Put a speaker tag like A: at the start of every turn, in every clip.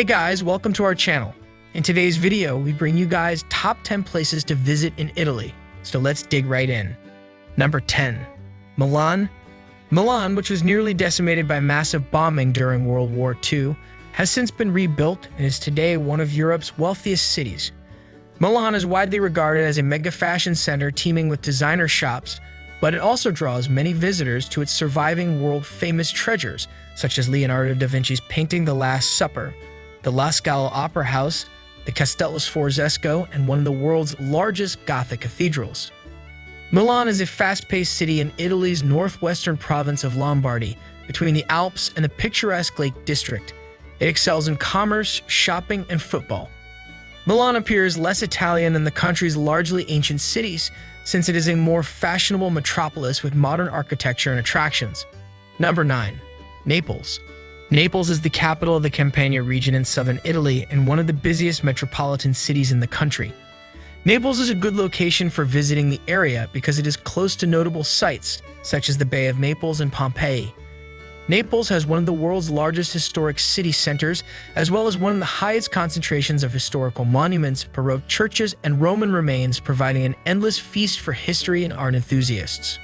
A: Hey guys, welcome to our channel. In today's video, we bring you guys top 10 places to visit in Italy. So let's dig right in. Number 10. Milan. Milan, which was nearly decimated by massive bombing during World War II, has since been rebuilt and is today one of Europe's wealthiest cities. Milan is widely regarded as a mega fashion center teeming with designer shops, but it also draws many visitors to its surviving world-famous treasures, such as Leonardo da Vinci's painting The Last Supper, the La Scala Opera House, the Castello Sforzesco, and one of the world's largest Gothic cathedrals. Milan is a fast-paced city in Italy's northwestern province of Lombardy, between the Alps and the picturesque Lake District. It excels in commerce, shopping, and football. Milan appears less Italian than the country's largely ancient cities, since it is a more fashionable metropolis with modern architecture and attractions. Number 9. Naples. Naples is the capital of the Campania region in southern Italy and one of the busiest metropolitan cities in the country. Naples is a good location for visiting the area because it is close to notable sites, such as the Bay of Naples and Pompeii. Naples has one of the world's largest historic city centers, as well as one of the highest concentrations of historical monuments, Baroque churches, and Roman remains, providing an endless feast for history and art enthusiasts.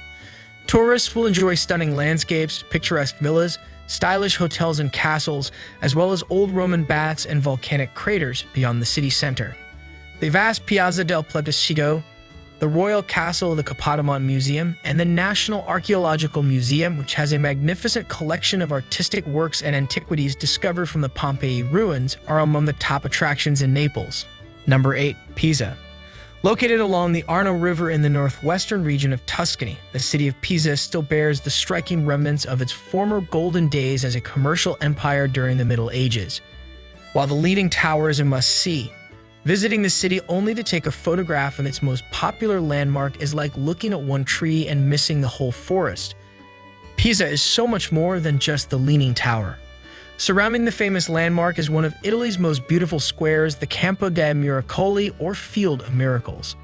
A: Tourists will enjoy stunning landscapes, picturesque villas, stylish hotels and castles, as well as old Roman baths and volcanic craters beyond the city center. The vast Piazza del Plebiscito, the Royal Castle of the Capodimonte Museum, and the National Archaeological Museum, which has a magnificent collection of artistic works and antiquities discovered from the Pompeii ruins, are among the top attractions in Naples. Number 8. Pisa. Located along the Arno River in the northwestern region of Tuscany, the city of Pisa still bears the striking remnants of its former golden days as a commercial empire during the Middle Ages. While the leaning tower is a must-see, visiting the city only to take a photograph of its most popular landmark is like looking at one tree and missing the whole forest. Pisa is so much more than just the leaning tower. Surrounding the famous landmark is one of Italy's most beautiful squares, the Campo dei Miracoli, or Field of Miracles.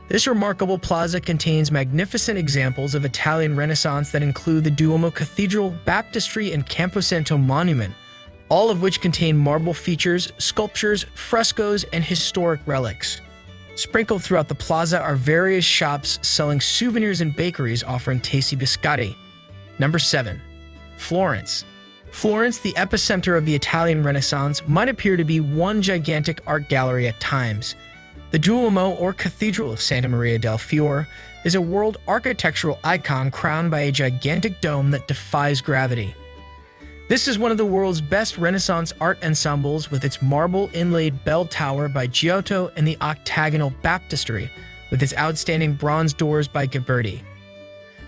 A: This remarkable plaza contains magnificent examples of Italian Renaissance that include the Duomo Cathedral, Baptistry, and Camposanto Monument, all of which contain marble features, sculptures, frescoes, and historic relics. Sprinkled throughout the plaza are various shops selling souvenirs and bakeries offering tasty biscotti. Number 7. Florence. Florence, the epicenter of the Italian Renaissance, might appear to be one gigantic art gallery at times. The Duomo, or Cathedral of Santa Maria del Fiore, is a world architectural icon crowned by a gigantic dome that defies gravity. This is one of the world's best Renaissance art ensembles, with its marble-inlaid bell tower by Giotto and the octagonal baptistry, with its outstanding bronze doors by Ghiberti.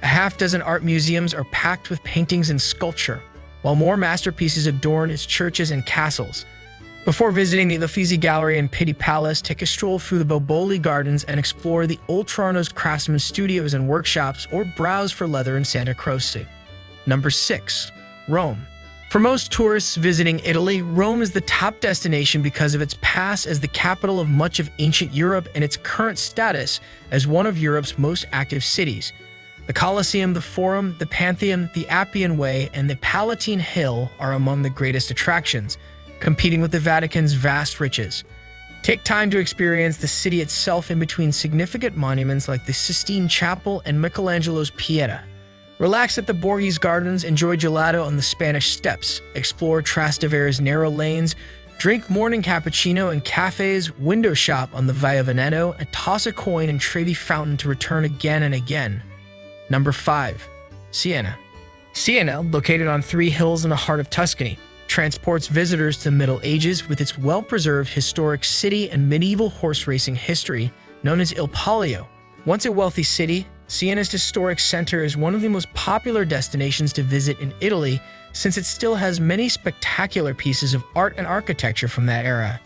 A: A half-dozen art museums are packed with paintings and sculpture, while more masterpieces adorn its churches and castles. Before visiting the Uffizi Gallery and Pitti Palace, take a stroll through the Boboli Gardens and explore the Oltrarno's craftsman studios and workshops, or browse for leather in Santa Croce. Number 6. Rome. For most tourists visiting Italy, Rome is the top destination because of its past as the capital of much of ancient Europe and its current status as one of Europe's most active cities. The Colosseum, the Forum, the Pantheon, the Appian Way, and the Palatine Hill are among the greatest attractions, competing with the Vatican's vast riches. Take time to experience the city itself in between significant monuments like the Sistine Chapel and Michelangelo's Pieta. Relax at the Borghese Gardens, enjoy gelato on the Spanish Steps, explore Trastevere's narrow lanes, drink morning cappuccino in cafes, window shop on the Via Veneto, and toss a coin in Trevi Fountain to return again and again. Number 5. Siena. Siena, located on 3 hills in the heart of Tuscany, transports visitors to the Middle Ages with its well-preserved historic city and medieval horse racing history, known as Il Palio. Once a wealthy city, Siena's historic center is one of the most popular destinations to visit in Italy, since it still has many spectacular pieces of art and architecture from that era.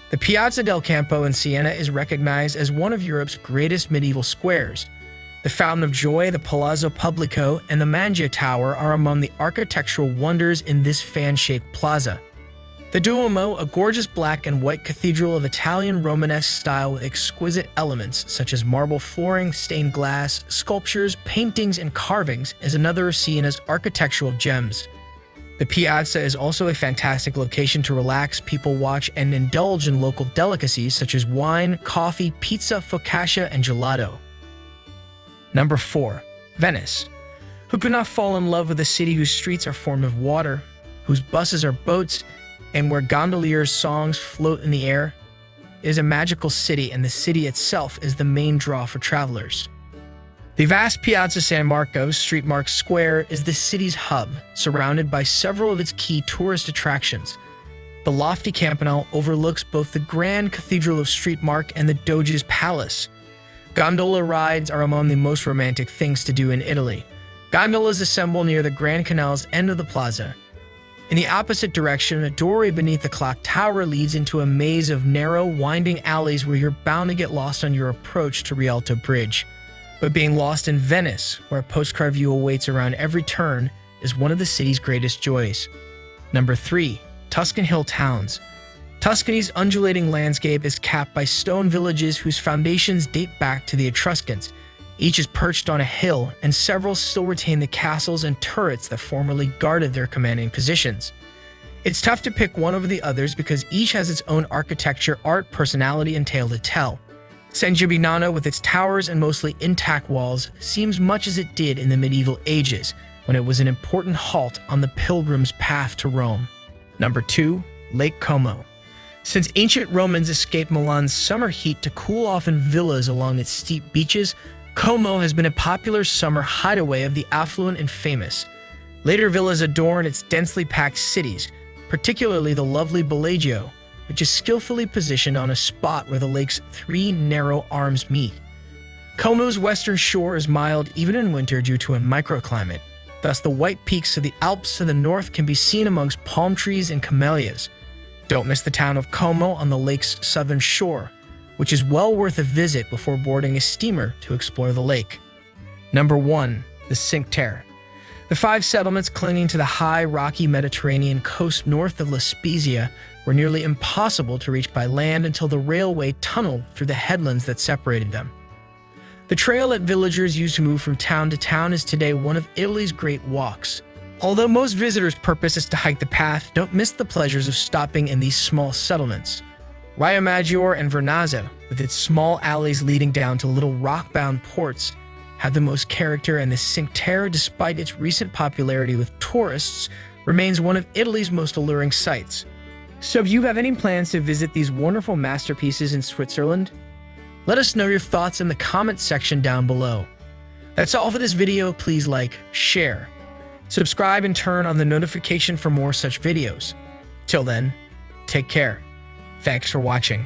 A: The Piazza del Campo in Siena is recognized as one of Europe's greatest medieval squares. The Fountain of Joy, the Palazzo Pubblico, and the Mangia Tower are among the architectural wonders in this fan-shaped plaza. The Duomo, a gorgeous black and white cathedral of Italian Romanesque style with exquisite elements such as marble flooring, stained glass, sculptures, paintings, and carvings, is another of Siena's architectural gems. The The piazza is also a fantastic location to relax, people watch, and indulge in local delicacies such as wine, coffee, pizza, focaccia, and gelato. Number 4. Venice. Who could not fall in love with a city whose streets are formed of water, whose buses are boats, and where gondoliers' songs float in the air? It is a magical city, and the city itself is the main draw for travelers. The vast Piazza San Marco, street marked square, is the city's hub, surrounded by several of its key tourist attractions. The lofty campanile overlooks both the Grand Cathedral of Street Mark and the Doge's Palace. Gondola rides are among the most romantic things to do in Italy. Gondolas assemble near the Grand Canal's end of the plaza. In the opposite direction, a doorway beneath the clock tower leads into a maze of narrow, winding alleys where you're bound to get lost on your approach to Rialto Bridge. But being lost in Venice, where a postcard view awaits around every turn, is one of the city's greatest joys. Number 3. Tuscan Hill Towns. Tuscany's undulating landscape is capped by stone villages whose foundations date back to the Etruscans. Each is perched on a hill, and several still retain the castles and turrets that formerly guarded their commanding positions. It's tough to pick one over the others because each has its own architecture, art, personality, and tale to tell. San Gimignano, with its towers and mostly intact walls, seems much as it did in the medieval ages, when it was an important halt on the pilgrim's path to Rome. Number 2. Lake Como. Since ancient Romans escaped Milan's summer heat to cool off in villas along its steep beaches, Como has been a popular summer hideaway of the affluent and famous. Later villas adorn its densely packed cities, particularly the lovely Bellagio, which is skillfully positioned on a spot where the lake's 3 narrow arms meet. Como's western shore is mild even in winter due to a microclimate. Thus, the white peaks of the Alps to the north can be seen amongst palm trees and camellias. Don't miss the town of Como on the lake's southern shore, which is well worth a visit before boarding a steamer to explore the lake. Number 1. The Cinque Terre. The 5 settlements clinging to the high, rocky Mediterranean coast north of La Spezia were nearly impossible to reach by land until the railway tunneled through the headlands that separated them. The trail that villagers used to move from town to town is today one of Italy's great walks. Although most visitors' purpose is to hike the path, don't miss the pleasures of stopping in these small settlements. Riomaggiore and Vernazza, with its small alleys leading down to little rock-bound ports, have the most character, and the Cinque Terre, despite its recent popularity with tourists, remains one of Italy's most alluring sights. So if you have any plans to visit these wonderful masterpieces in Switzerland, let us know your thoughts in the comments section down below. That's all for this video. Please like, share, subscribe, and turn on the notification for more such videos. Till then, take care. Thanks for watching.